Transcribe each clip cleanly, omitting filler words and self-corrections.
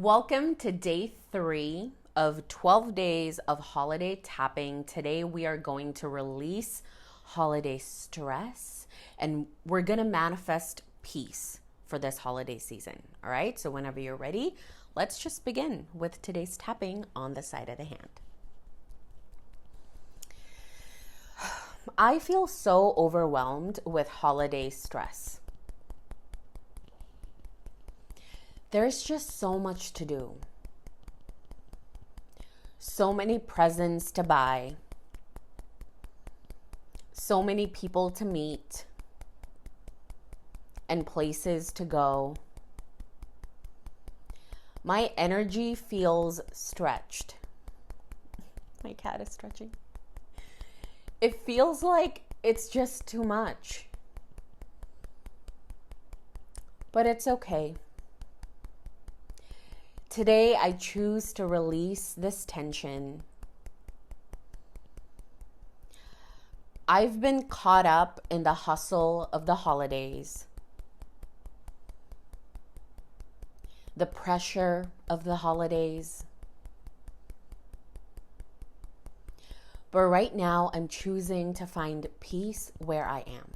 Welcome to day 3 of 12 days of holiday tapping. Today we are going to release holiday stress and we're going to manifest peace for this holiday season. All right, so whenever you're ready, let's just begin with today's tapping on the side of the hand. I feel so overwhelmed with holiday stress. There's just so much to do. So many presents to buy. So many people to meet. And places to go. My energy feels stretched. My cat is stretching. It feels like it's just too much. But it's okay. Today, I choose to release this tension. I've been caught up in the hustle of the holidays, the pressure of the holidays. But right now, I'm choosing to find peace where I am.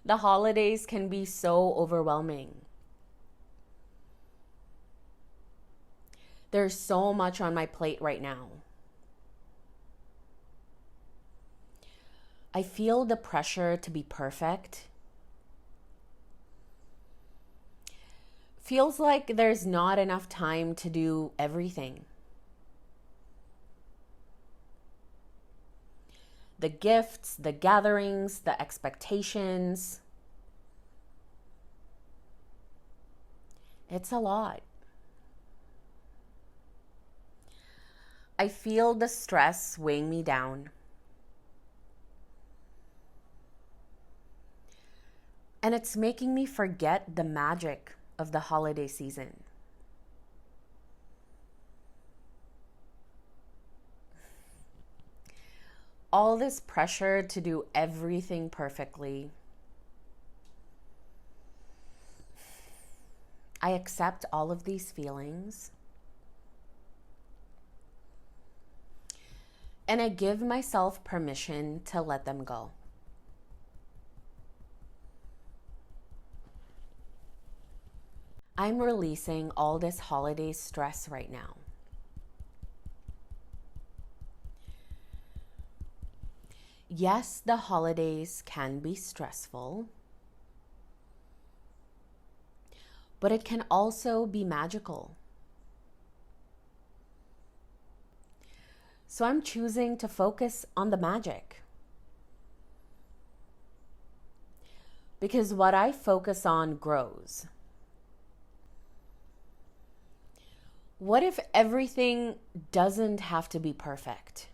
The holidays can be so overwhelming. There's so much on my plate right now. I feel the pressure to be perfect. Feels like there's not enough time to do everything. The gifts, the gatherings, the expectations. It's a lot. I feel the stress weighing me down. And it's making me forget the magic of the holiday season. All this pressure to do everything perfectly. I accept all of these feelings. And I give myself permission to let them go. I'm releasing all this holiday stress right now. Yes, the holidays can be stressful, but it can also be magical. So I'm choosing to focus on the magic. Because what I focus on grows. What if everything doesn't have to be perfect?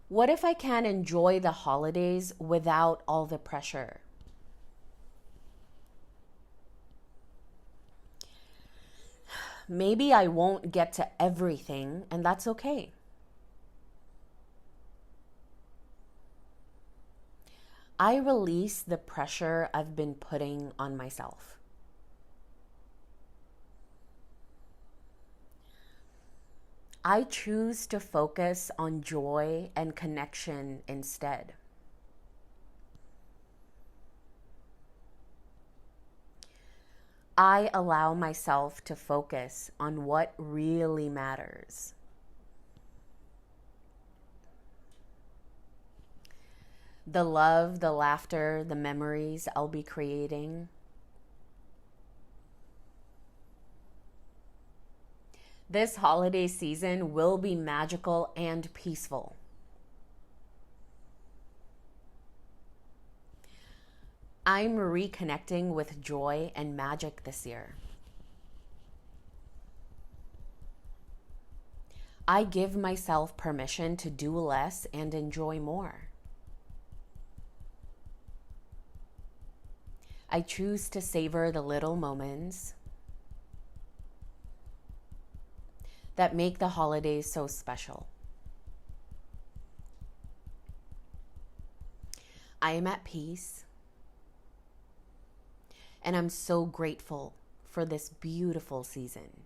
What if I can enjoy the holidays without all the pressure? Maybe I won't get to everything, and that's okay. I release the pressure I've been putting on myself. I choose to focus on joy and connection instead. I allow myself to focus on what really matters. The love, the laughter, the memories I'll be creating. This holiday season will be magical and peaceful. I'm reconnecting with joy and magic this year. I give myself permission to do less and enjoy more. I choose to savor the little moments that make the holidays so special. I am at peace, and I'm so grateful for this beautiful season.